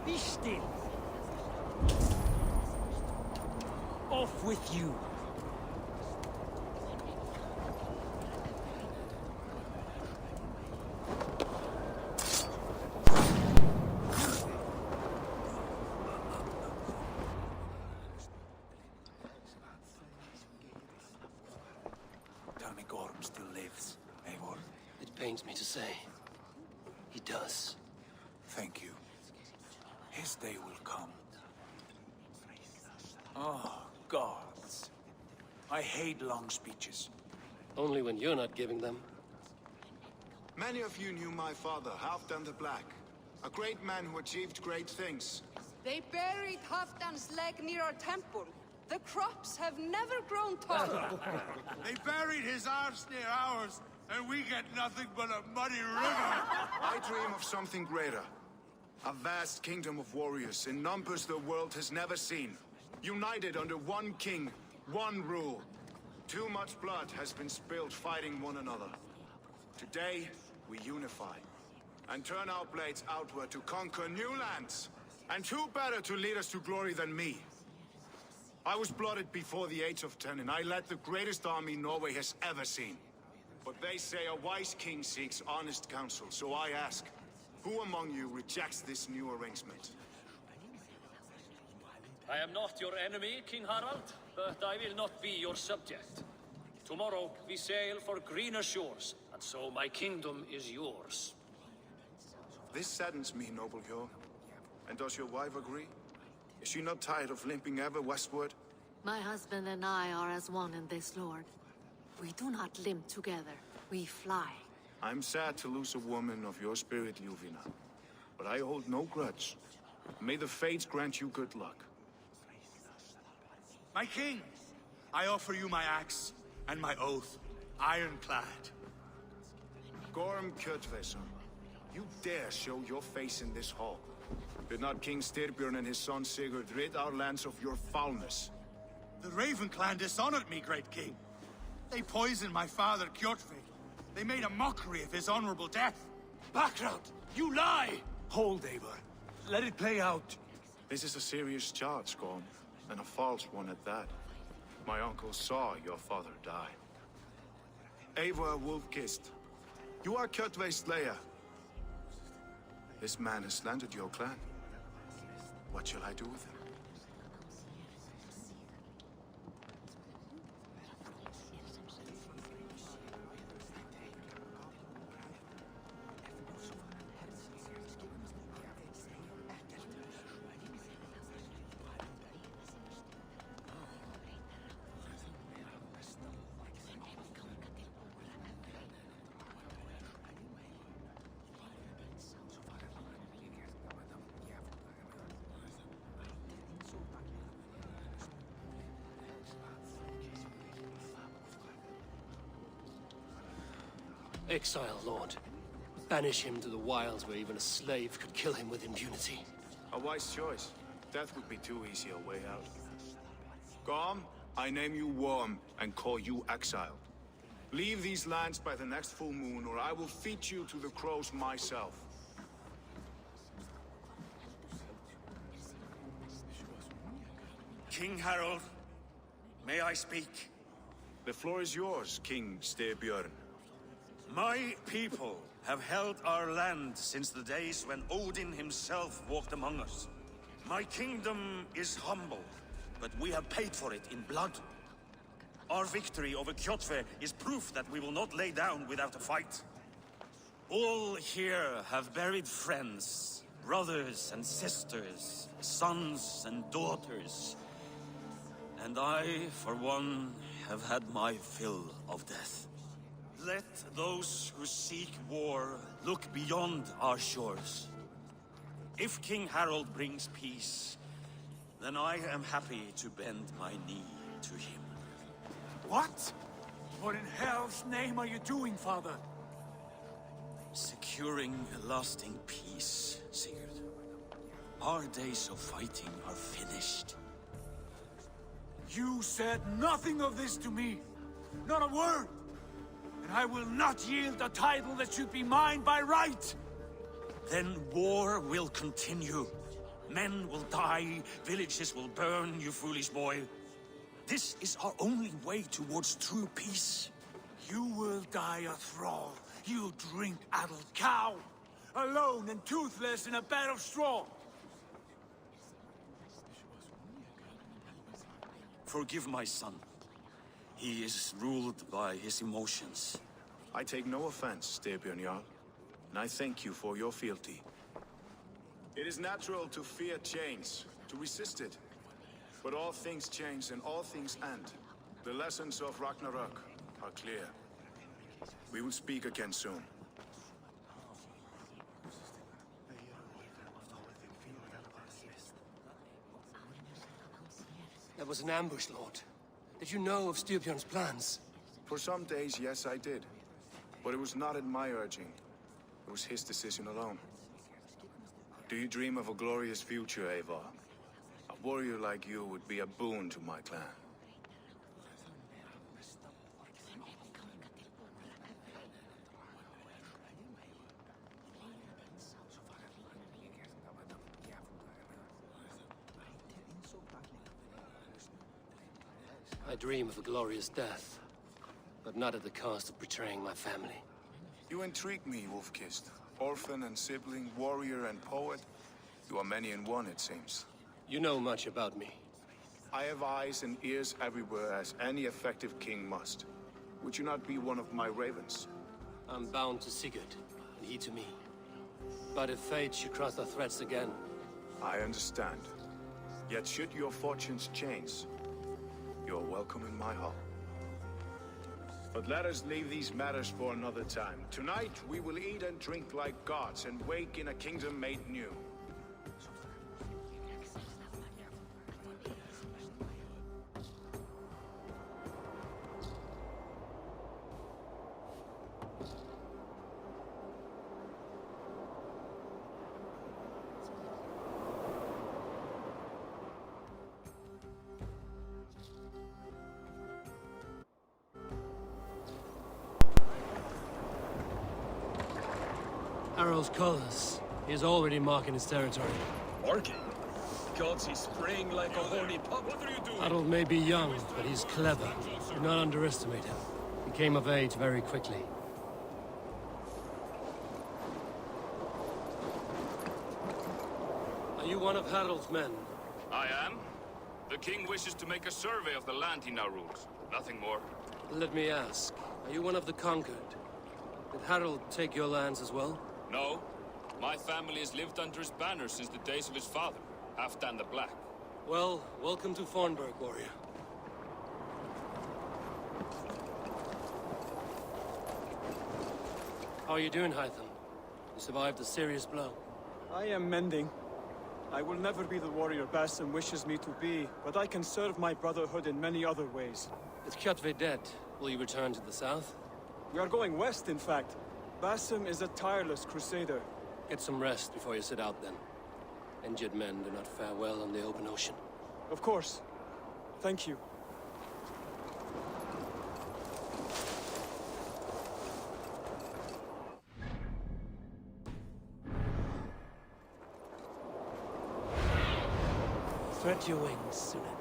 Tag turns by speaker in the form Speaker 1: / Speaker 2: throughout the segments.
Speaker 1: Be still. Off with you.
Speaker 2: Tell me Gorm still lives, Eivor.
Speaker 3: It pains me to say. He does.
Speaker 2: Thank you. His day will come. Oh, gods. I hate long speeches.
Speaker 3: Only when you're not giving them.
Speaker 4: Many of you knew my father, Halfdan the Black. A great man who achieved great things.
Speaker 5: They buried Halfdan's leg near our temple. The crops have never grown taller.
Speaker 6: They buried his arse near ours, and we get nothing but a muddy river.
Speaker 4: I dream of something greater. A vast kingdom of warriors in numbers the world has never seen. United under one king, one rule. Too much blood has been spilled fighting one another. Today, we unify. And turn our blades outward to conquer new lands. And who better to lead us to glory than me? I was blooded before the age of 10, and I led the greatest army Norway has ever seen. But they say a wise king seeks honest counsel, so I ask, who among you rejects this new arrangement?
Speaker 7: I am not your enemy, King Harald, but I will not be your subject. Tomorrow we sail for greener shores, and so my kingdom is yours.
Speaker 4: This saddens me, noble Hjor. And does your wife agree? Is she not tired of limping ever westward?
Speaker 8: My husband and I are as one in this, Lord. We do not limp together, we fly.
Speaker 4: I'm sad to lose a woman of your spirit, Ljuvina. But I hold no grudge. May the fates grant you good luck.
Speaker 6: My king, I offer you my axe and my oath, ironclad.
Speaker 4: Gorm Kjotveson, you dare show your face in this hall. Did not King Styrbjörn and his son Sigurd rid our lands of your foulness?
Speaker 6: The Raven clan dishonored me, great king. They poisoned my father, Kjotve. They made a mockery of his honorable death.
Speaker 1: Background! You lie! Hold, Eivor. Let it play out.
Speaker 4: This is a serious charge, Gorm, and a false one at that. My uncle saw your father die. Eivor Wolf-Kissed, you are Kjotve's slayer. This man has slandered your clan. What shall I do with him?
Speaker 3: Exile, Lord. Banish him to the wilds where even a slave could kill him with impunity.
Speaker 4: A wise choice. Death would be too easy a way out. Gorm, I name you Worm and call you exiled. Leave these lands by the next full moon, or I will feed you to the crows myself.
Speaker 6: King Harald, may I speak?
Speaker 4: The floor is yours, King Styrbjörn.
Speaker 6: My people have held our land since the days when Odin himself walked among us. My kingdom is humble, but we have paid for it in blood. Our victory over Kjotve is proof that we will not lay down without a fight. All here have buried friends, brothers and sisters, sons and daughters. And I, for one, have had my fill of death. Let those who seek war look beyond our shores. If King Harold brings peace, then I am happy to bend my knee to him.
Speaker 2: What? What in hell's name are you doing, father?
Speaker 6: Securing a lasting peace, Sigurd. Our days of fighting are finished.
Speaker 2: You said nothing of this to me. Not a word. And I will not yield a title that should be mine by right.
Speaker 6: Then war will continue. Men will die, villages will burn, you foolish boy. This is our only way towards true peace.
Speaker 2: You will die a thrall. You drink-addled cow. Alone and toothless in a bed of straw.
Speaker 6: Forgive my son. He is ruled by his emotions.
Speaker 4: I take no offense, Styrbjörn Jarl, and I thank you for your fealty. It is natural to fear change, to resist it. But all things change and all things end. The lessons of Ragnarok are clear. We will speak again soon.
Speaker 3: That was an ambush, Lord. Did you know of Styrbjörn's plans?
Speaker 4: For some days, yes, I did. But it was not at my urging. It was his decision alone. Do you dream of a glorious future, Eivor? A warrior like you would be a boon to my clan.
Speaker 3: I dream of a glorious death, but not at the cost of betraying my family.
Speaker 4: You intrigue me, Wolf-Kissed. Orphan and sibling, warrior and poet. You are many in one, it seems.
Speaker 3: You know much about me.
Speaker 4: I have eyes and ears everywhere, as any effective king must. Would you not be one of my ravens?
Speaker 3: I'm bound to Sigurd, and he to me. But if fate should cross our threads again...
Speaker 4: I understand. Yet should your fortunes change, you're welcome in my hall. But let us leave these matters for another time. Tonight, we will eat and drink like gods and wake in a kingdom made new.
Speaker 3: Harold's colors. He is already marking his territory.
Speaker 9: Marking? Gods, he's spraying like a horny pup. What are you doing?
Speaker 3: Harold may be young, but he's clever. Do not underestimate him. He came of age very quickly. Are you one of Harold's men?
Speaker 9: I am. The king wishes to make a survey of the land he now rules. Nothing more.
Speaker 3: Let me ask, are you one of the conquered? Did Harold take your lands as well?
Speaker 9: No. My family has lived under his banner since the days of his father, Halfdan the Black.
Speaker 3: Well, welcome to Fornburg, warrior. How are you doing, Hytham? You survived a serious blow.
Speaker 10: I am mending. I will never be the warrior Basim wishes me to be, but I can serve my brotherhood in many other ways.
Speaker 3: With Kjotve dead, will you return to the south?
Speaker 10: We are going west, in fact. Basim is a tireless crusader.
Speaker 3: Get some rest before you set out, then. Injured men do not fare well on the open ocean.
Speaker 10: Of course. Thank you.
Speaker 3: Spread your wings, Sunan.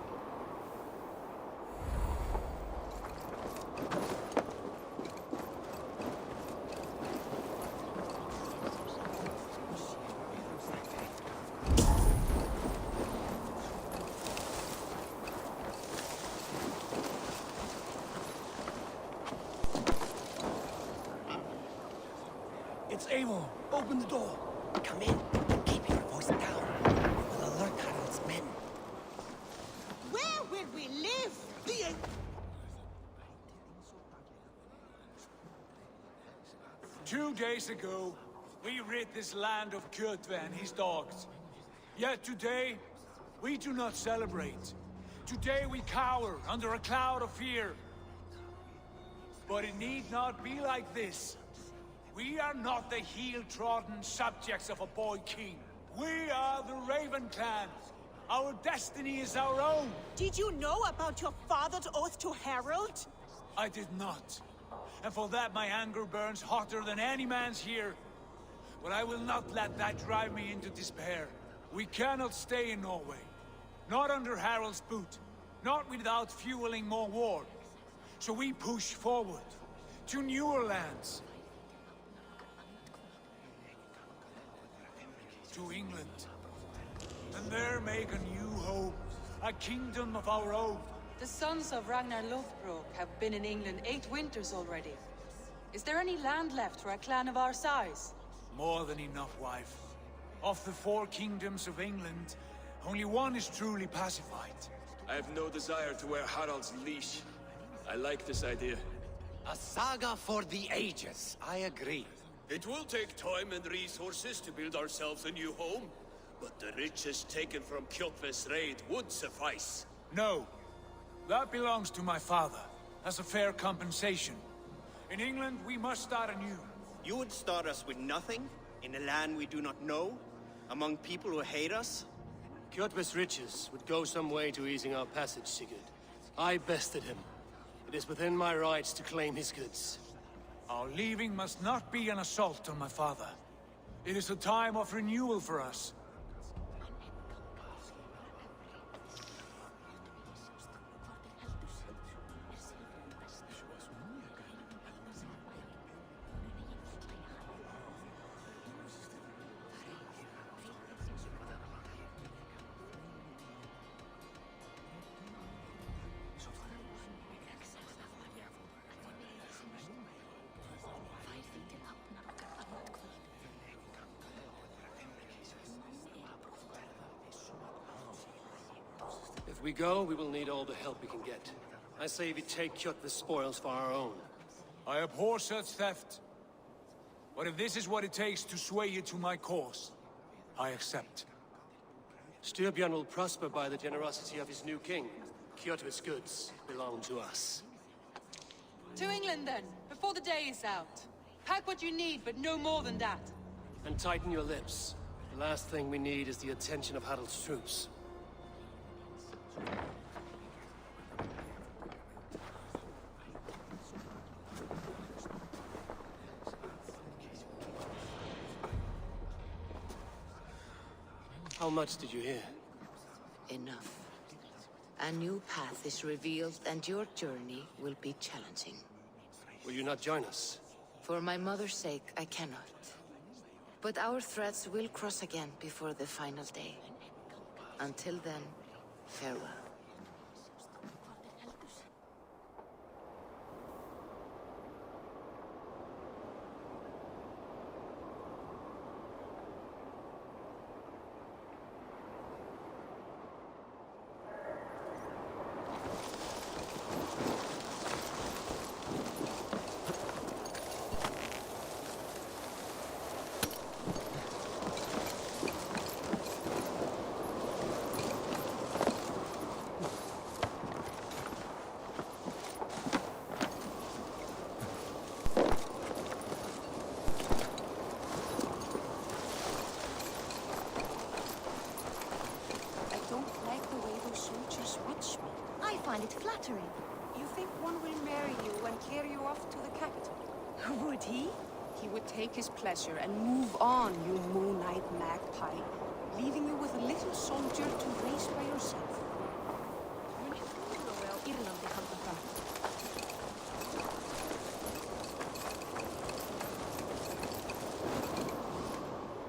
Speaker 2: It's Eivor. Open the door.
Speaker 11: Come in, and keep your voice down. We will alert Harold's men.
Speaker 12: Where will we live?
Speaker 2: 2 days ago, we rid this land of Kjotve and his dogs. Yet today, we do not celebrate. Today we cower under a cloud of fear. But it need not be like this. We are not the heel-trodden subjects of a boy king. We are the Raven clan. Our destiny is our own.
Speaker 12: Did you know about your father's oath to Harold?
Speaker 2: I did not. And for that my anger burns hotter than any man's here. But I will not let that drive me into despair. We cannot stay in Norway. Not under Harold's boot. Not without fueling more war. So we push forward. To newer lands. To England. And there make a new home. A kingdom of our own.
Speaker 5: The sons of Ragnar Lothbrok have been in England 8 winters already. Is there any land left for a clan of our size?
Speaker 2: More than enough, wife. Of the 4 kingdoms of England, only one is truly pacified.
Speaker 13: I have no desire to wear Harald's leash. I like this idea.
Speaker 11: A saga for the ages, I agree.
Speaker 1: It will take time and resources to build ourselves a new home, but the riches taken from Kjotve's raid would suffice.
Speaker 2: No. That belongs to my father, as a fair compensation. In England, we must start anew.
Speaker 14: You would start us with nothing? In a land we do not know? Among people who hate us?
Speaker 3: Kjotve's riches would go some way to easing our passage, Sigurd. I bested him. It is within my rights to claim his goods.
Speaker 2: Our leaving must not be an assault on my father. It is a time of renewal for us.
Speaker 3: If we go, we will need all the help we can get. I say we take Kjotve's spoils for our own.
Speaker 2: I abhor such theft. But if this is what it takes to sway you to my cause, I accept.
Speaker 3: Styrbjörn will prosper by the generosity of his new king. Kjotve's goods belong to us.
Speaker 5: To England then, before the day is out. Pack what you need, but no more than that.
Speaker 3: And tighten your lips. The last thing we need is the attention of Harald's troops. How much did you hear?
Speaker 15: Enough. A new path is revealed, and your journey will be challenging.
Speaker 3: Will you not join us?
Speaker 15: For my mother's sake, I cannot. But our threads will cross again before the final day. Until then, farewell.
Speaker 12: Find it flattering.
Speaker 5: You think one will marry you and carry you off to the capital?
Speaker 12: Would he?
Speaker 5: He would take his pleasure and move on, you moon-eyed magpie, leaving you with a little soldier to raise by yourself.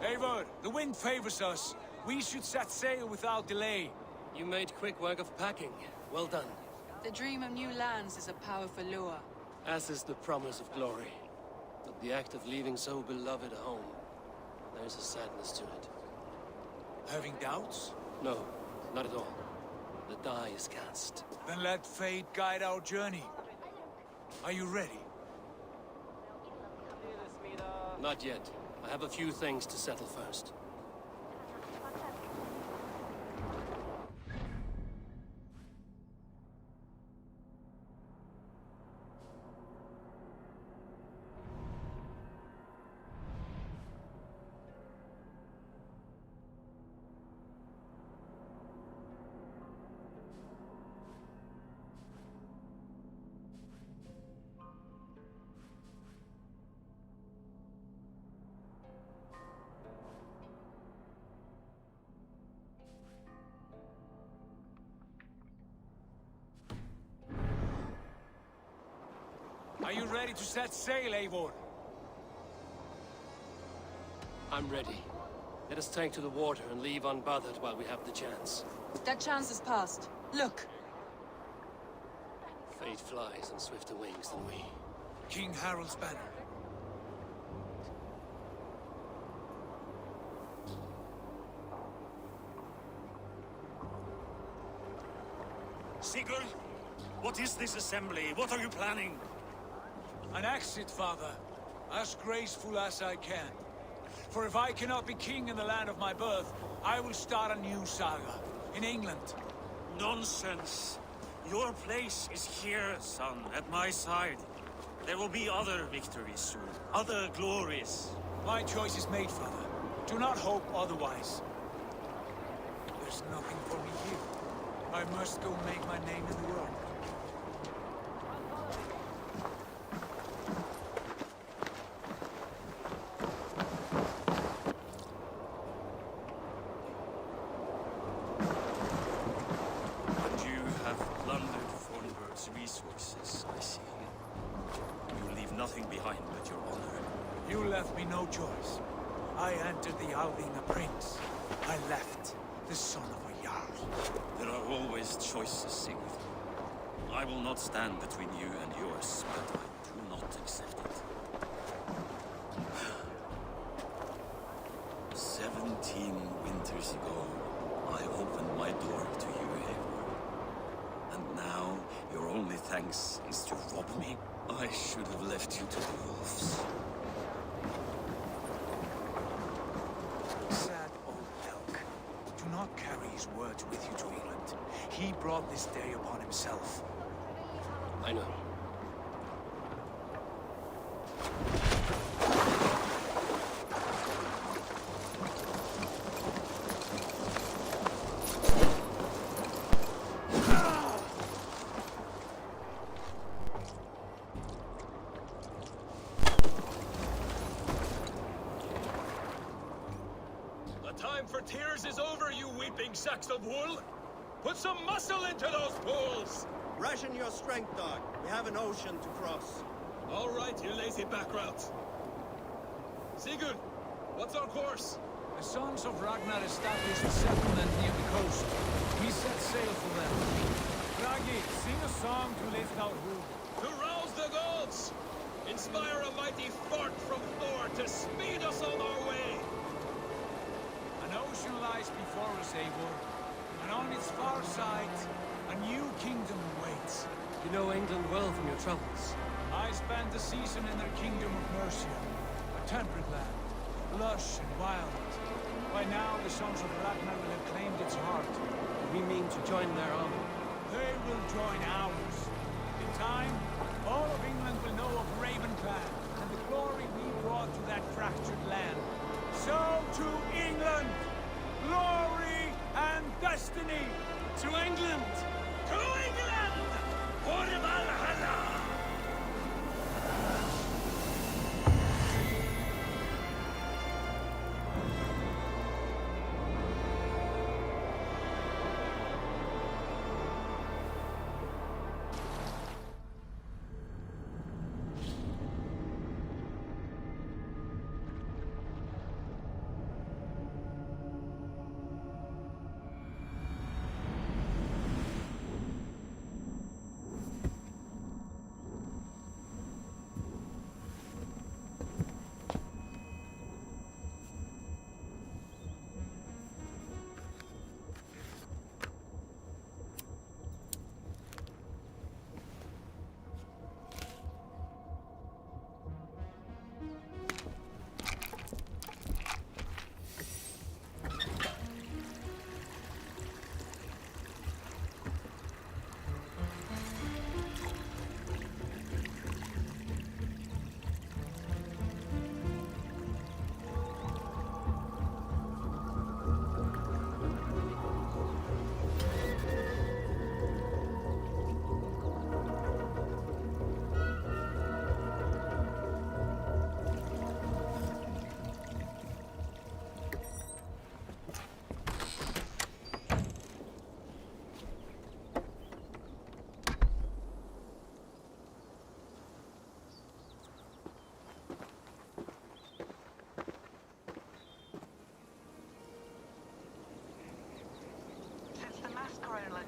Speaker 2: Eivor, the wind favors us. We should set sail without delay.
Speaker 3: You made quick work of packing. Well done.
Speaker 5: The dream of new lands is a powerful lure.
Speaker 3: As is the promise of glory. But the act of leaving so beloved a home, there's a sadness to it.
Speaker 2: Having doubts?
Speaker 3: No, not at all. The die is cast.
Speaker 2: Then let fate guide our journey. Are you ready?
Speaker 3: Not yet. I have a few things to settle first.
Speaker 2: Are you ready to set sail, Eivor?
Speaker 3: I'm ready. Let us take to the water and leave unbothered while we have the chance.
Speaker 5: That chance is past. Look!
Speaker 3: Fate flies on swifter wings than we.
Speaker 2: King Harald's banner.
Speaker 6: Sigurd, what is this assembly? What are you planning?
Speaker 2: An exit, father. As graceful as I can. For if I cannot be king in the land of my birth, I will start a new saga. In England.
Speaker 6: Nonsense. Your place is here, son, at my side. There will be other victories soon. Other glories.
Speaker 2: My choice is made, father. Do not hope otherwise. There's nothing for me here. I must go make my name in the world.
Speaker 6: Resources, I see. You leave nothing behind but your honor.
Speaker 2: You left me no choice. I entered the Alving a prince. I left the son of a Jarl.
Speaker 6: There are always choices, Sigurd. I will not stand between you and yours, but I do not accept it. 17 winters ago, I opened my door to you, Eivor. And now, your only thanks is to rob me? I should have left you to the wolves.
Speaker 2: Sad old elk. Do not carry his words with you to England. He brought this day upon himself.
Speaker 3: I know.
Speaker 1: Tears is over, you weeping sacks of wool! Put some muscle into those pools!
Speaker 14: Ration your strength, dog. We have an ocean to cross.
Speaker 1: All right, you lazy backrout. Sigurd, what's our course?
Speaker 2: The sons of Ragnar established a settlement near the coast. We set sail for them. Raggi, sing a song to lift our rule.
Speaker 1: To rouse the gods! Inspire a mighty fart from Thor to speed us on our way!
Speaker 2: An ocean lies before us, Eivor, and on its far side, a new kingdom awaits.
Speaker 3: You know England well from your travels.
Speaker 2: I spent a season in their kingdom of Mercia, a temperate land, lush and wild. By now, the sons of Ragnar will have claimed its heart.
Speaker 3: We mean to join their army.
Speaker 2: They will join ours. In time, all of England will know of Raven Clan and the glory we brought to that fractured land. So to England! Glory and destiny!
Speaker 3: To England!
Speaker 1: To England! For Valhalla!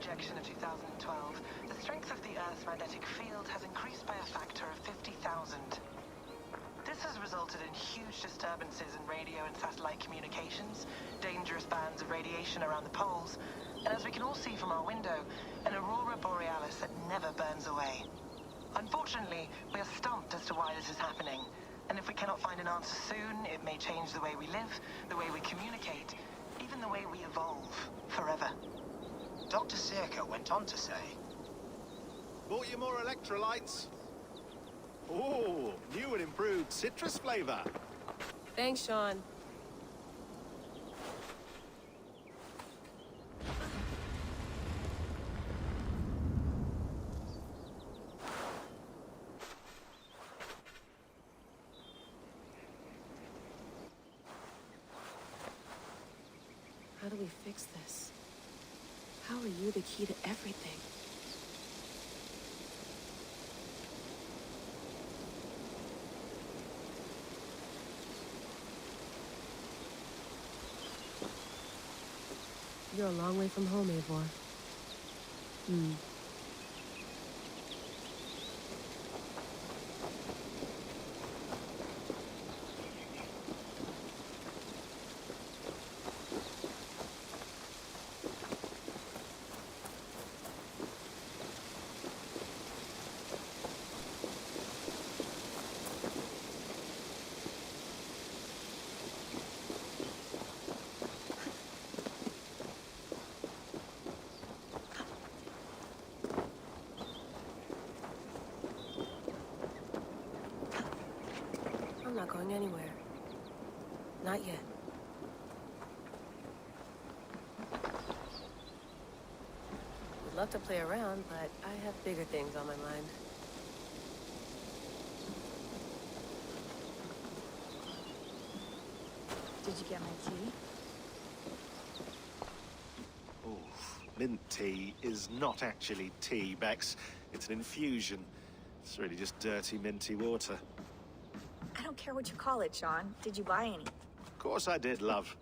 Speaker 16: projection of 2012, the strength of the Earth's magnetic field has increased by a factor of 50,000. This has resulted in huge disturbances in radio and satellite communications, dangerous bands of radiation around the poles, and as we can all see from our window, an aurora borealis that never burns away. Unfortunately, we are stumped as to why this is happening, and if we cannot find an answer soon, it may change the way we live, the way we communicate, even the way we evolve, forever.
Speaker 17: Dr. Circa went on to say...
Speaker 18: Bought you more electrolytes? Oh, new and improved citrus flavor.
Speaker 5: Thanks, Sean. How do we fix this? How are you the key to everything? You're a long way from home, Eivor. I'm not going anywhere. Not yet. Would love to play around, but I have bigger things on my mind.
Speaker 19: Did you get my tea?
Speaker 18: Oh, mint tea is not actually tea, Bex. It's an infusion. It's really just dirty, minty water.
Speaker 19: I don't care what you call it, Sean. Did you buy any?
Speaker 18: Of course I did, love.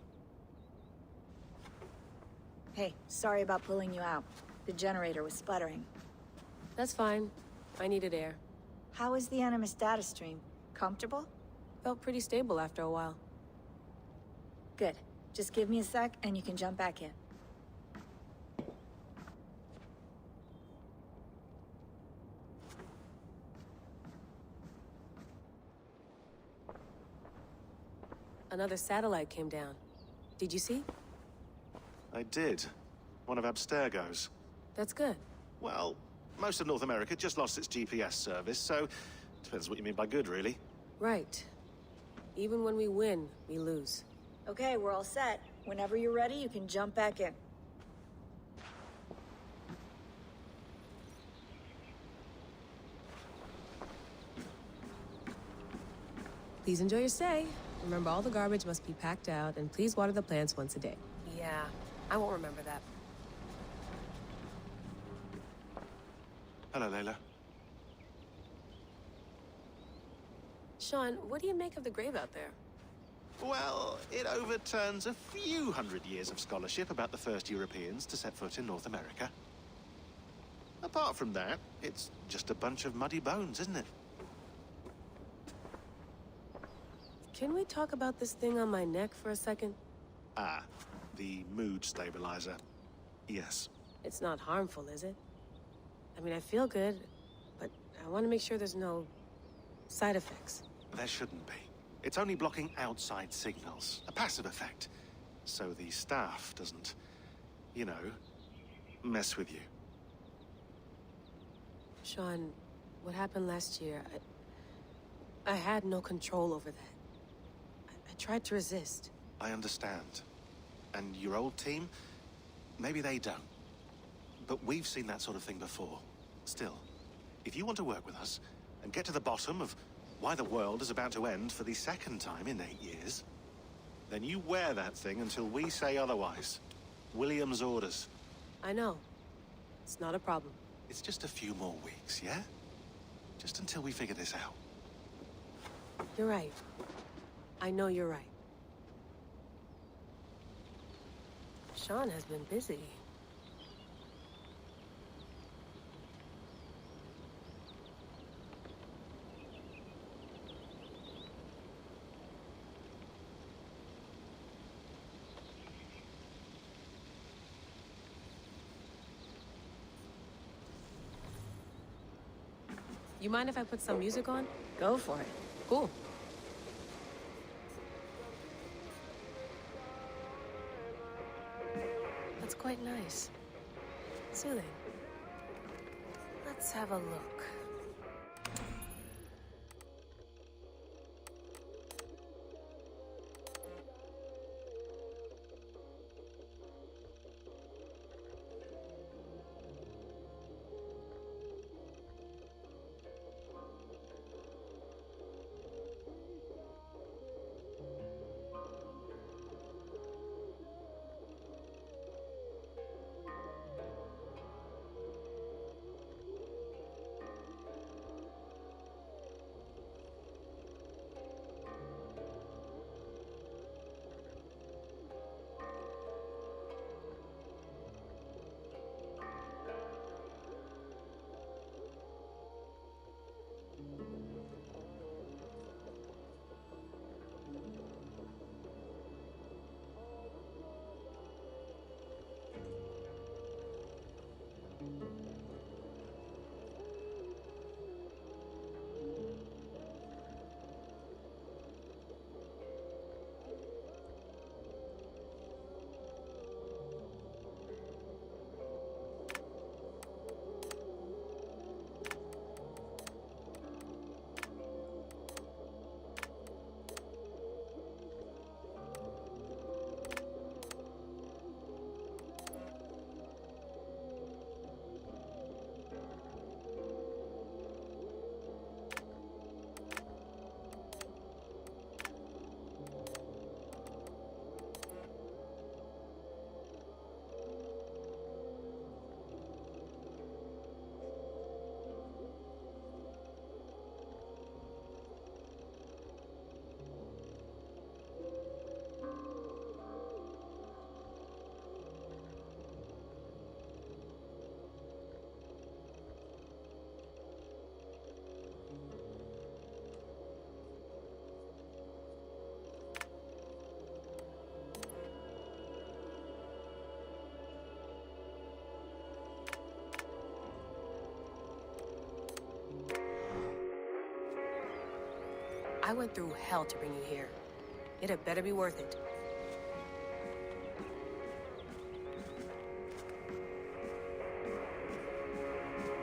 Speaker 19: Hey, sorry about pulling you out. The generator was sputtering.
Speaker 5: That's fine. I needed air.
Speaker 19: How is the Animus data stream? Comfortable?
Speaker 5: Felt pretty stable after a while.
Speaker 19: Good. Just give me a sec and you can jump back in.
Speaker 5: Another satellite came down. Did you see?
Speaker 18: I did. One of Abstergo's.
Speaker 5: That's good.
Speaker 18: Well, most of North America just lost its GPS service, so... depends what you mean by good, really.
Speaker 5: Right. Even when we win, we lose.
Speaker 19: Okay, we're all set. Whenever you're ready, you can jump back in.
Speaker 5: Please enjoy your stay. Remember, all the garbage must be packed out, and please water the plants once a day. Yeah, I won't remember that.
Speaker 18: Hello, Layla.
Speaker 5: Sean, what do you make of the grave out there?
Speaker 18: Well, it overturns a few hundred years of scholarship about the first Europeans to set foot in North America. Apart from that, it's just a bunch of muddy bones, isn't it?
Speaker 5: Can we talk about this thing on my neck for a second?
Speaker 18: Ah, the mood stabilizer. Yes.
Speaker 5: It's not harmful, is it? I mean, I feel good, but I want to make sure there's no side effects.
Speaker 18: There shouldn't be. It's only blocking outside signals, a passive effect. So the staff doesn't, you know, mess with you.
Speaker 5: Sean, what happened last year, I had no control over that. I tried to resist.
Speaker 18: I understand. And your old team, maybe they don't. But we've seen that sort of thing before. Still, if you want to work with us and get to the bottom of why the world is about to end for the second time in 8 years, then you wear that thing until we say otherwise. William's orders.
Speaker 5: I know. It's not a problem.
Speaker 18: It's just a few more weeks, yeah? Just until we figure this out.
Speaker 5: You're right. I know you're right. Sean has been busy.
Speaker 20: You mind if I put some music on?
Speaker 19: Go for it.
Speaker 20: Cool. That's quite nice. Soothing. Let's have a look. I went through hell to bring you here. It had better be worth it.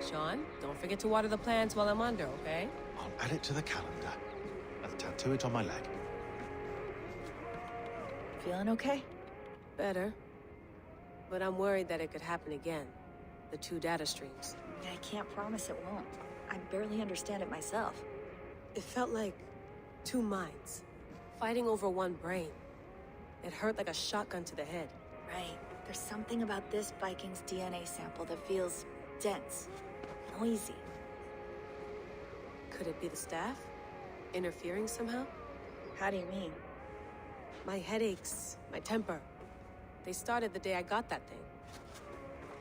Speaker 20: Sean, don't forget to water the plants while I'm under, okay?
Speaker 18: I'll add it to the calendar and tattoo it on my leg.
Speaker 19: Feeling okay?
Speaker 20: Better. But I'm worried that it could happen again. The two data streams.
Speaker 19: I can't promise it won't. I barely understand it myself.
Speaker 20: It felt like two minds, fighting over one brain. It hurt like a shotgun to the head.
Speaker 19: Right. There's something about this Viking's DNA sample that feels dense, noisy.
Speaker 20: Could it be the staff? Interfering somehow?
Speaker 19: How do you mean?
Speaker 20: My headaches, my temper. They started the day I got that thing.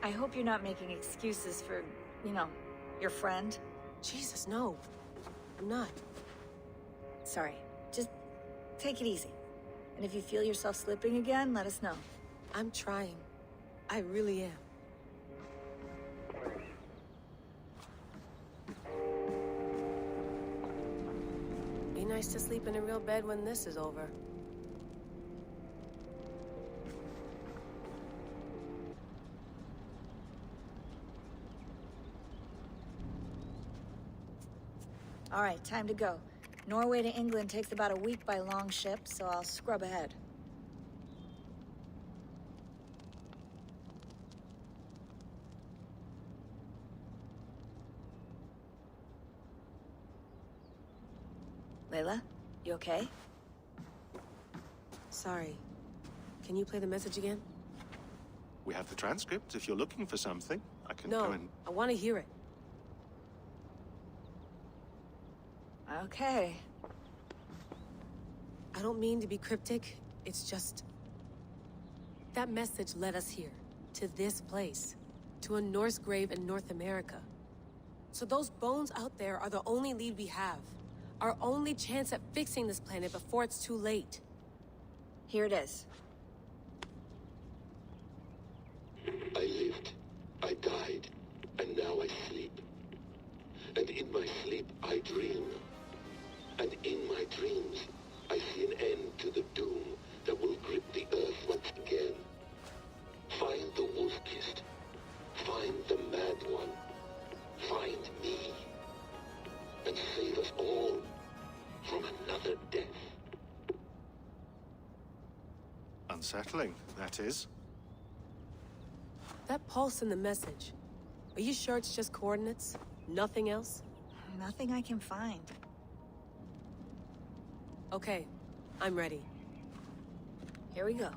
Speaker 19: I hope you're not making excuses for, you know, your friend.
Speaker 20: Jesus, no. I'm not.
Speaker 19: Sorry. Just take it easy. And if you feel yourself slipping again, let us know.
Speaker 20: I'm trying. I really am. Be nice to sleep in a real bed when this is over.
Speaker 19: All right, time to go. Norway to England takes about a week by long ship, so I'll scrub ahead. Layla, you okay?
Speaker 20: Sorry. Can you play the message again?
Speaker 18: We have the transcript. If you're looking for something, I can
Speaker 20: No,
Speaker 18: go and...
Speaker 20: I want to hear it.
Speaker 19: Okay.
Speaker 20: I don't mean to be cryptic. It's just... that message led us here. To this place. To a Norse grave in North America. So those bones out there are the only lead we have. Our only chance at fixing this planet before it's too late.
Speaker 19: Here it is.
Speaker 21: I lived, I died, and now I sleep. And in my sleep,
Speaker 18: Unsettling, that is.
Speaker 20: That pulse in the message. Are you sure it's just coordinates? Nothing else?
Speaker 19: Nothing I can find.
Speaker 20: Okay, I'm ready.
Speaker 19: Here we go.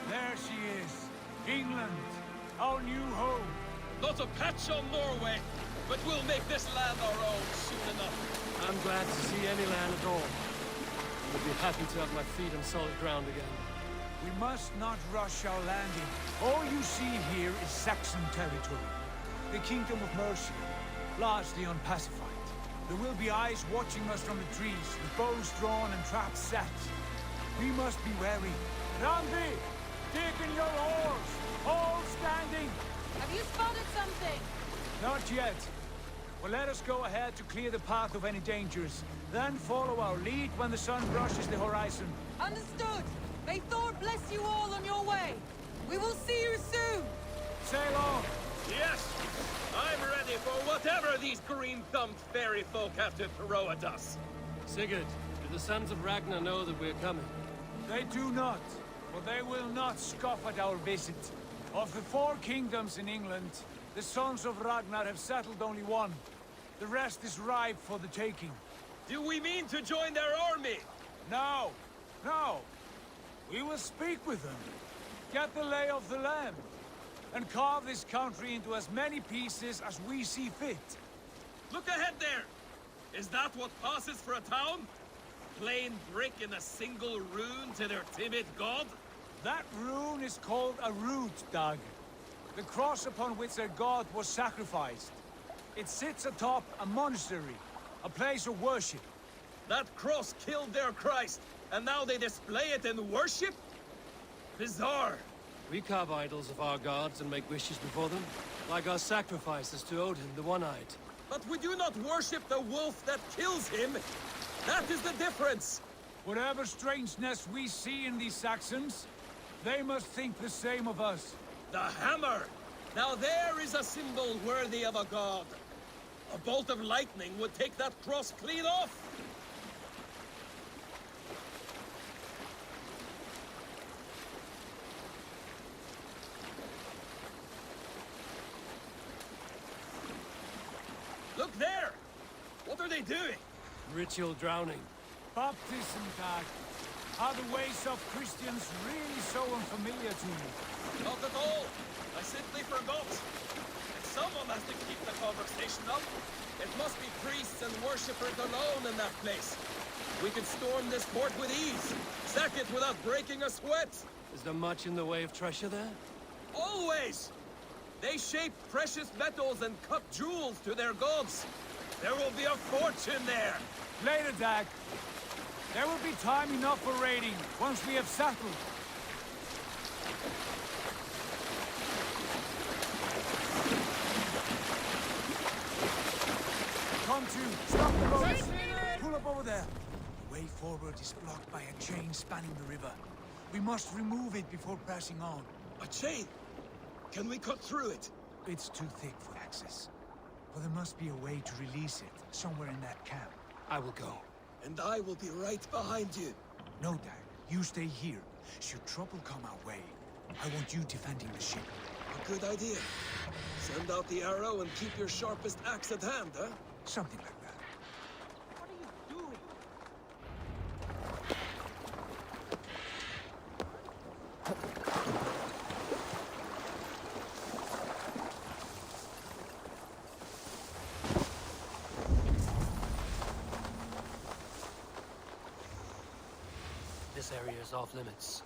Speaker 2: There she is. England, our new home.
Speaker 1: Not a patch on Norway, but we'll make this land our own soon enough.
Speaker 3: I'm glad to see any land at all. I'll be happy to have my feet on solid ground again.
Speaker 2: We must not rush our landing. All you see here is Saxon territory. The Kingdom of Mercia, largely unpacified. There will be eyes watching us from the trees, with bows drawn and traps set. We must be wary. Randi! Dig in your oars! All standing!
Speaker 21: Have you spotted something?
Speaker 2: Not yet. Well, let us go ahead to clear the path of any dangers. Then follow our lead when the sun brushes the horizon.
Speaker 21: Understood! May Thor bless you all on your way! We will see you soon!
Speaker 2: Sail on!
Speaker 1: Yes! I'm ready for whatever these green-thumbed fairy folk have to throw at us.
Speaker 3: Sigurd, do the sons of Ragnar know that we're coming?
Speaker 2: They do not, but they will not scoff at our visit. Of the 4 kingdoms in England, the sons of Ragnar have settled only one. The rest is ripe for the taking.
Speaker 1: Do we mean to join their army?
Speaker 2: No, no. We will speak with them, get the lay of the land, and carve this country into as many pieces as we see fit.
Speaker 1: Look ahead there! Is that what passes for a town? Plain brick in a single rune to their timid god?
Speaker 2: That rune is called a root, Dag. The cross upon which their god was sacrificed. It sits atop a monastery, a place of worship.
Speaker 1: That cross killed their Christ, and now they display it in worship? Bizarre.
Speaker 3: We carve idols of our gods and make wishes before them, like our sacrifices to Odin, the One-Eyed.
Speaker 1: But we do not worship the wolf that kills him. That is the difference.
Speaker 2: Whatever strangeness we see in these Saxons, they must think the same of us.
Speaker 1: The hammer! Now there is a symbol worthy of a god. A bolt of lightning would take that cross clean off. Look there! What are they doing?
Speaker 3: Ritual drowning.
Speaker 2: Baptism, Dag. Are the ways of Christians really so unfamiliar to you?
Speaker 1: Not at all. I simply forgot. And someone has to keep the conversation up. It must be priests and worshippers alone in that place. We could storm this fort with ease. Sack it without breaking a sweat.
Speaker 3: Is there much in the way of treasure there?
Speaker 1: Always! They shape precious metals and cut jewels to their gods. There will be a fortune there.
Speaker 2: Later, Dag. There will be time enough for raiding, once we have settled. Come to, stop the boats! Pull up over there. The way forward is blocked by a chain spanning the river. We must remove it before passing on.
Speaker 1: A chain? Can we cut through it?
Speaker 2: It's too thick for access. But there must be a way to release it, somewhere in that camp.
Speaker 3: I will go.
Speaker 1: And I will be right behind you.
Speaker 2: No, Dag. You stay here. Should trouble come our way, I want you defending the ship.
Speaker 1: A good idea. Send out the arrow and keep your sharpest axe at hand, huh?
Speaker 2: Something like that.
Speaker 1: What are you doing?
Speaker 3: area's off limits.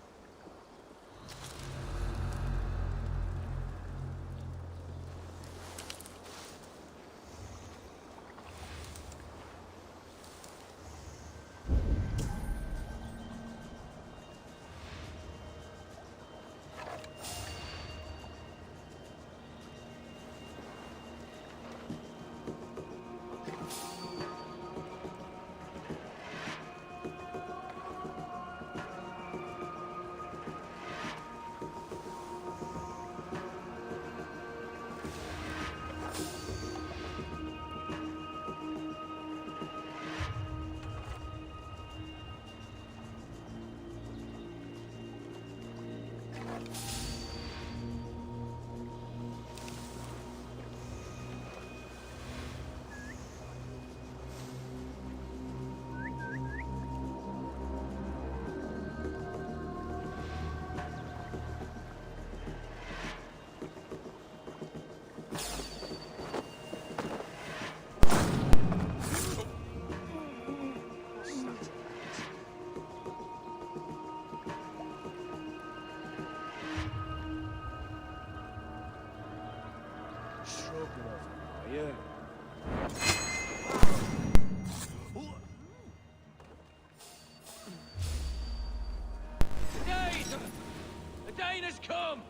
Speaker 2: The Dane has come!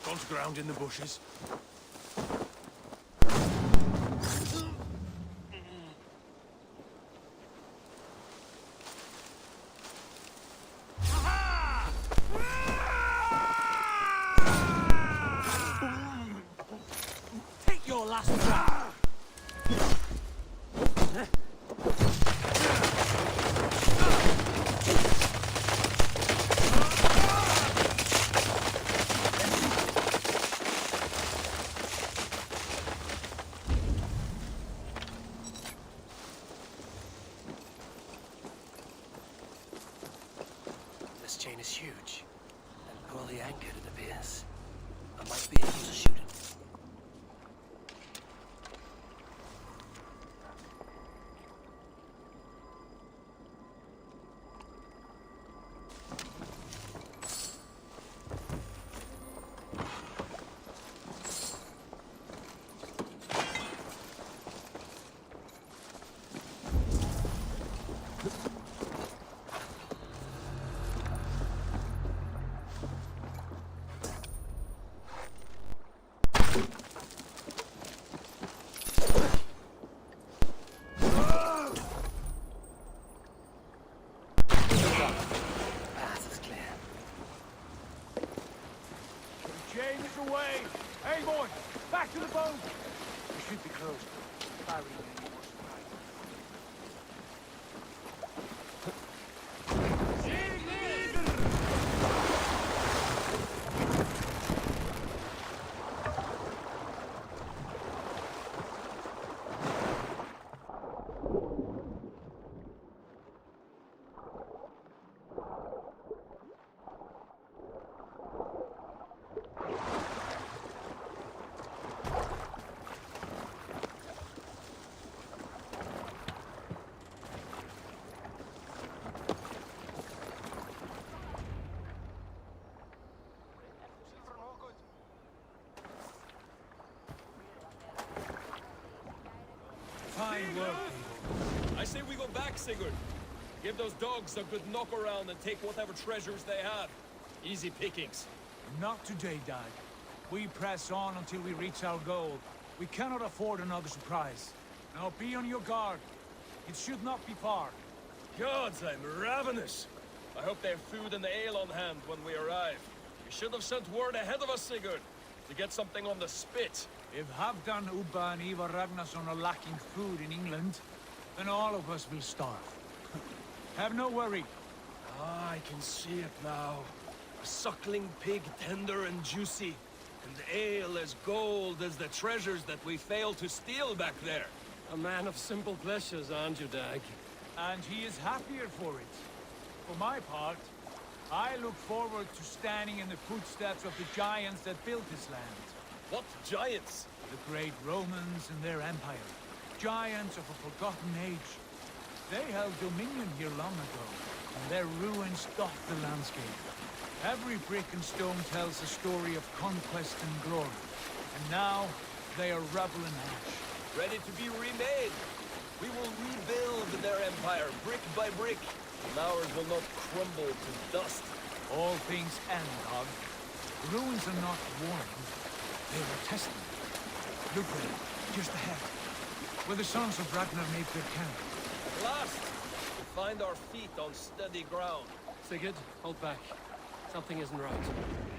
Speaker 3: Gone to ground in the bushes.
Speaker 2: Take your last shot!
Speaker 3: This chain is huge, and poorly anchored, it appears. I might be able to shoot it.
Speaker 2: Away! Hey, boy! Back to the boat! We should be close. Barry may be more surprised.
Speaker 1: Fine work, people. I say we go back, Sigurd. Give those dogs a good knock around and take whatever treasures they have. Easy pickings.
Speaker 2: Not today, Dag. We press on until we reach our goal. We cannot afford another surprise. Now be on your guard. It should not be far.
Speaker 1: Gods, I'm ravenous. I hope they have food and ale on hand when we arrive. You should have sent word ahead of us, Sigurd, to get something on the spit.
Speaker 2: If Halfdan, Ubba, and Ivar Ragnarsson are lacking food in England, then all of us will starve. Have no worry.
Speaker 1: Ah, I can see it now. A suckling pig, tender and juicy, and ale as gold as the treasures that we failed to steal back there.
Speaker 3: A man of simple pleasures, aren't you, Dag?
Speaker 2: And he is happier for it. For my part, I look forward to standing in the footsteps of the giants that built this land.
Speaker 1: What giants?
Speaker 2: The great Romans and their empire. Giants of a forgotten age. They held dominion here long ago, and their ruins dot the landscape. Every brick and stone tells a story of conquest and glory. And now, they are rubble and ash.
Speaker 1: Ready to be remade. We will rebuild their empire brick by brick, and ours will not crumble to dust.
Speaker 2: All things end, Hog. The ruins are not warning. They are a testament. Look there, just ahead, where the sons of Ragnar made their camp.
Speaker 1: At last, we find our feet on steady ground.
Speaker 3: Sigurd, hold back. Something isn't right.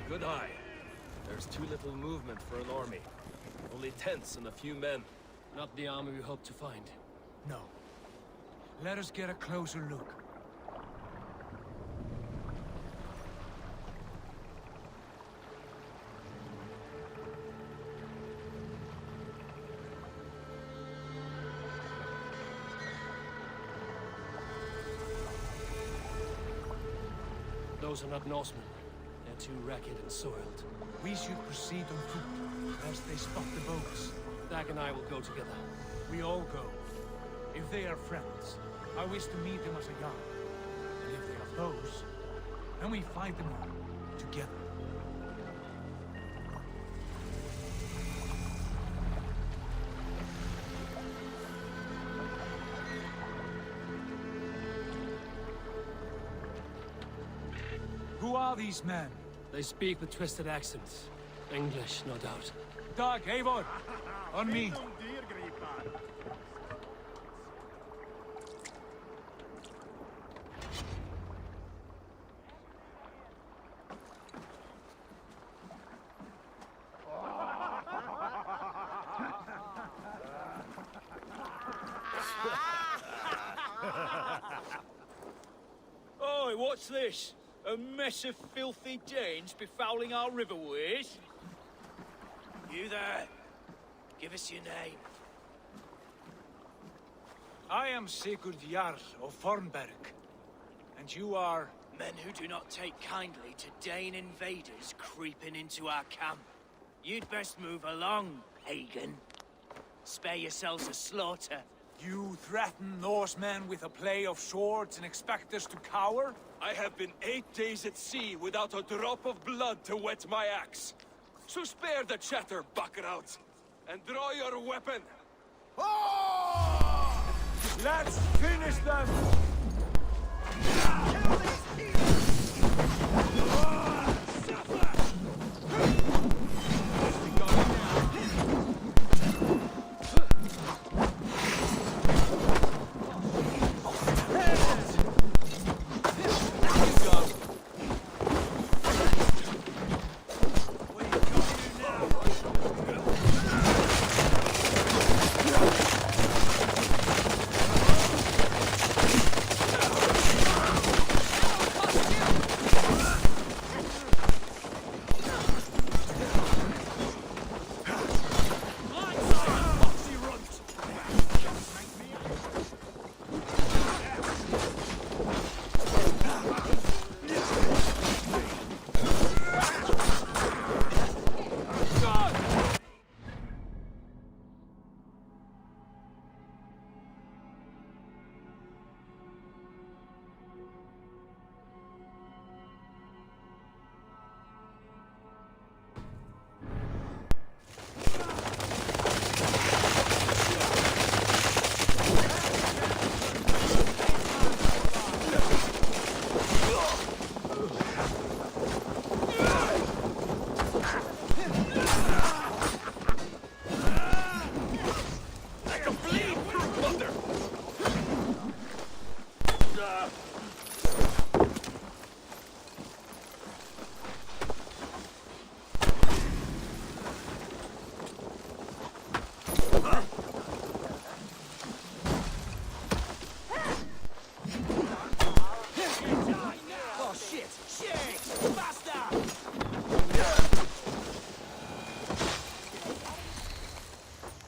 Speaker 1: Good eye. There's too little movement for an army. Only tents and a few men.
Speaker 3: Not the army we hope to find.
Speaker 2: No. Let us get a closer look.
Speaker 3: Those are not Norsemen. They're too ragged and soiled.
Speaker 2: We should proceed on foot, lest they spot the boats.
Speaker 3: Dag and I will go together.
Speaker 2: We all go. If they are friends, I wish to meet them as a guard. And if they are foes, then we fight them all, together. Who are these men?
Speaker 3: They speak with twisted accents. English, no doubt.
Speaker 2: Dag, Eivor! On me!
Speaker 7: Oi, what's this? A mess of filthy Danes befouling our riverways? You there? Give us your name.
Speaker 2: I am Sigurd Jarl of Fornberg. And you are...
Speaker 7: Men who do not take kindly to Dane invaders creeping into our camp. You'd best move along, pagan. Spare yourselves a slaughter.
Speaker 2: You threaten Norsemen with a play of swords and expect us to cower?
Speaker 1: I have been 8 days at sea without a drop of blood to wet my axe. So spare the chatter, buckarouts, and draw your weapon.
Speaker 2: Let's finish them!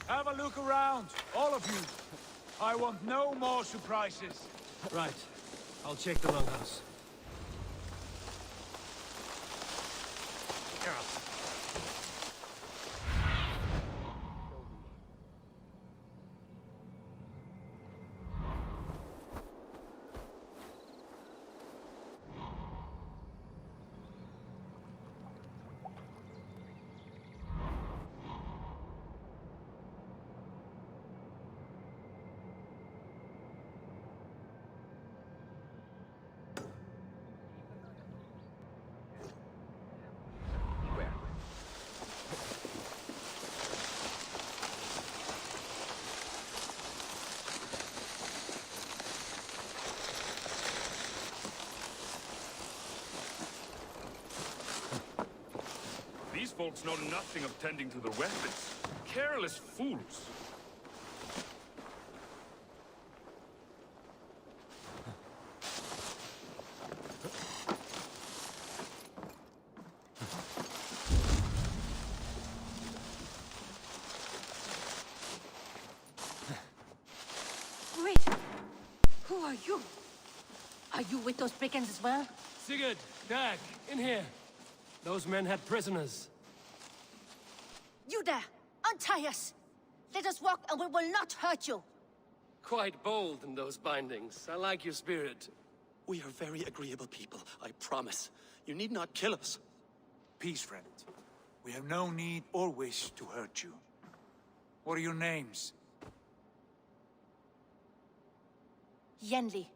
Speaker 2: Have a look around, all of you. I want no more surprises.
Speaker 3: Right. I'll check the longhouse.
Speaker 9: These folks know nothing of tending to their weapons. Careless fools.
Speaker 21: Wait! Who are you? Are you with those brigands as well?
Speaker 8: Sigurd, Dag, in here. Those men had prisoners.
Speaker 21: You there! Untie us! Let us walk and we will not hurt you!
Speaker 8: Quite bold in those bindings. I like your spirit.
Speaker 3: We are very agreeable people, I promise. You need not kill us.
Speaker 2: Peace, friend. We have no need or wish to hurt you. What are your names?
Speaker 21: Yenli.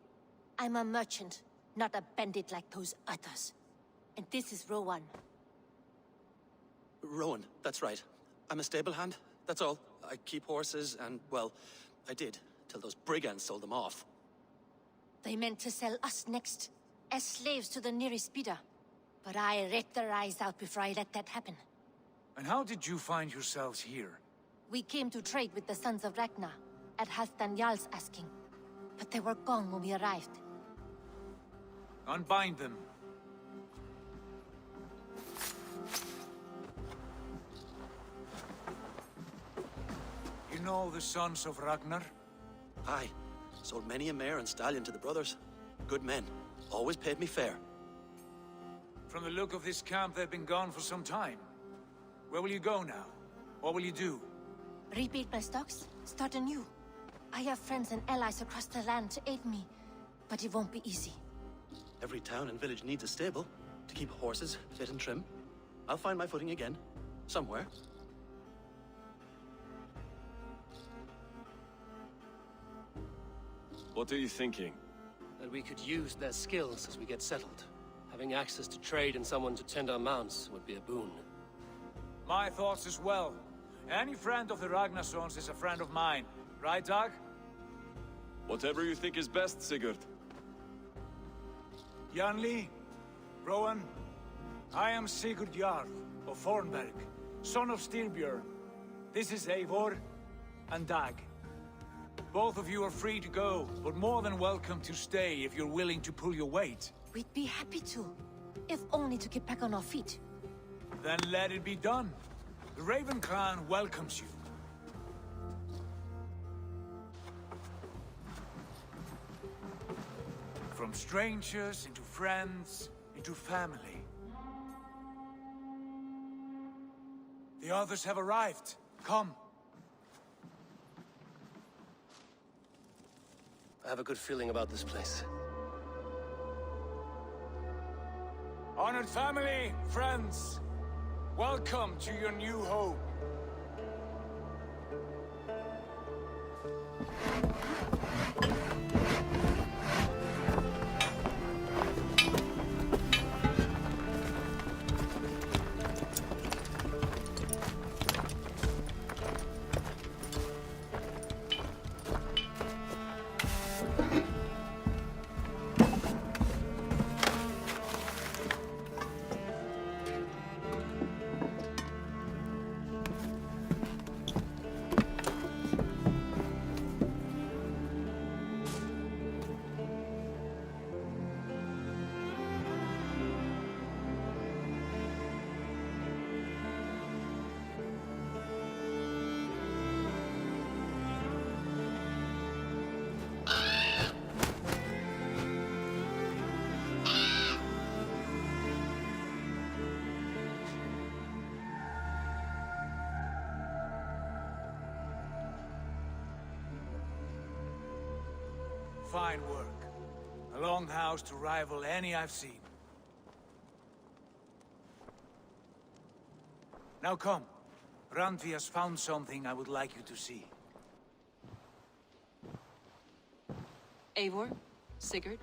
Speaker 21: I'm a merchant, not a bandit like those others. And this is Rowan.
Speaker 3: Rowan, that's right. I'm a stable hand, that's all. I keep horses and, well, I did, till those brigands sold them off.
Speaker 21: They meant to sell us next, as slaves to the nearest speeder. But I ripped their eyes out before I let that happen.
Speaker 2: And how did you find yourselves here?
Speaker 21: We came to trade with the Sons of Ragnar, at Halfdan Jarl's asking. But they were gone when we arrived.
Speaker 2: Unbind them. You know the Sons of Ragnar?
Speaker 3: Aye. Sold many a mare and stallion to the brothers. Good men. Always paid me fair.
Speaker 2: From the look of this camp, they've been gone for some time. Where will you go now? What will you do?
Speaker 21: Rebuild my stocks, start anew. I have friends and allies across the land to aid me, but it won't be easy.
Speaker 3: Every town and village needs a stable to keep horses fit and trim. I'll find my footing again. Somewhere.
Speaker 13: What are you thinking?
Speaker 8: That we could use their skills as we get settled. Having access to trade and someone to tend our mounts would be a boon.
Speaker 2: My thoughts as well. Any friend of the Ragnarsons is a friend of mine. Right, Dag?
Speaker 13: Whatever you think is best, Sigurd.
Speaker 2: Janli, Rowan, I am Sigurd Jarl of Fornberg, son of Styrbjörn. This is Eivor and Dag. Both of you are free to go, but more than welcome to stay if you're willing to pull your weight.
Speaker 21: We'd be happy to, if only to get back on our feet.
Speaker 2: Then let it be done. The Raven Clan welcomes you. From strangers, into friends, into family. The others have arrived. Come.
Speaker 8: I have a good feeling about this place.
Speaker 2: Honored family, friends, welcome to your new home. Fine work. A longhouse to rival any I've seen. Now come. Randvi has found something I would like you to see.
Speaker 4: Eivor, Sigurd,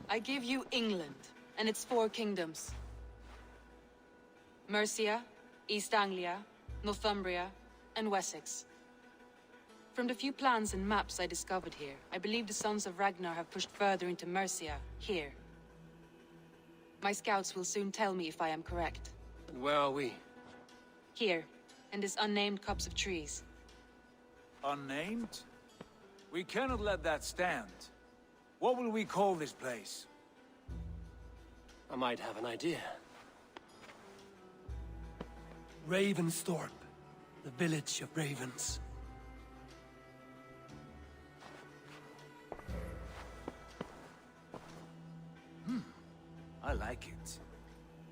Speaker 4: I give you England and its 4 kingdoms. Mercia, East Anglia, Northumbria, and Wessex. From the few plans and maps I discovered here, I believe the Sons of Ragnar have pushed further into Mercia, here. My scouts will soon tell me if I am correct.
Speaker 3: And where are we?
Speaker 4: Here, in this unnamed copse of trees.
Speaker 2: Unnamed? We cannot let that stand. What will we call this place?
Speaker 3: I might have an idea.
Speaker 11: Ravensthorpe, the village of ravens.
Speaker 2: I like it.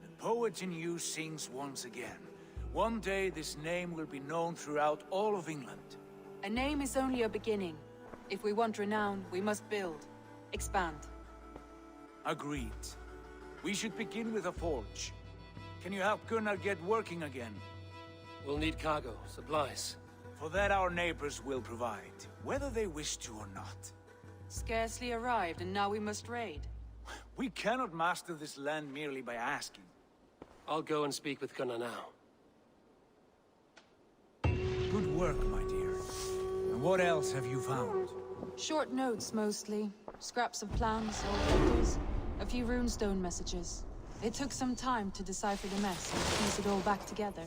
Speaker 2: The poet in you sings once again. One day this name will be known throughout all of England.
Speaker 4: A name is only a beginning. If we want renown, we must build. Expand.
Speaker 2: Agreed. We should begin with a forge. Can you help Gunnar get working again?
Speaker 3: We'll need cargo, supplies.
Speaker 2: For that our neighbors will provide, whether they wish to or not.
Speaker 4: Scarcely arrived, and now we must raid.
Speaker 2: We cannot master this land merely by asking.
Speaker 3: I'll go and speak with Gunnar now.
Speaker 2: Good work, my dear. And what else have you found?
Speaker 4: Short notes, mostly. Scraps of plans, old letters, a few runestone messages. It took some time to decipher the mess and piece it all back together.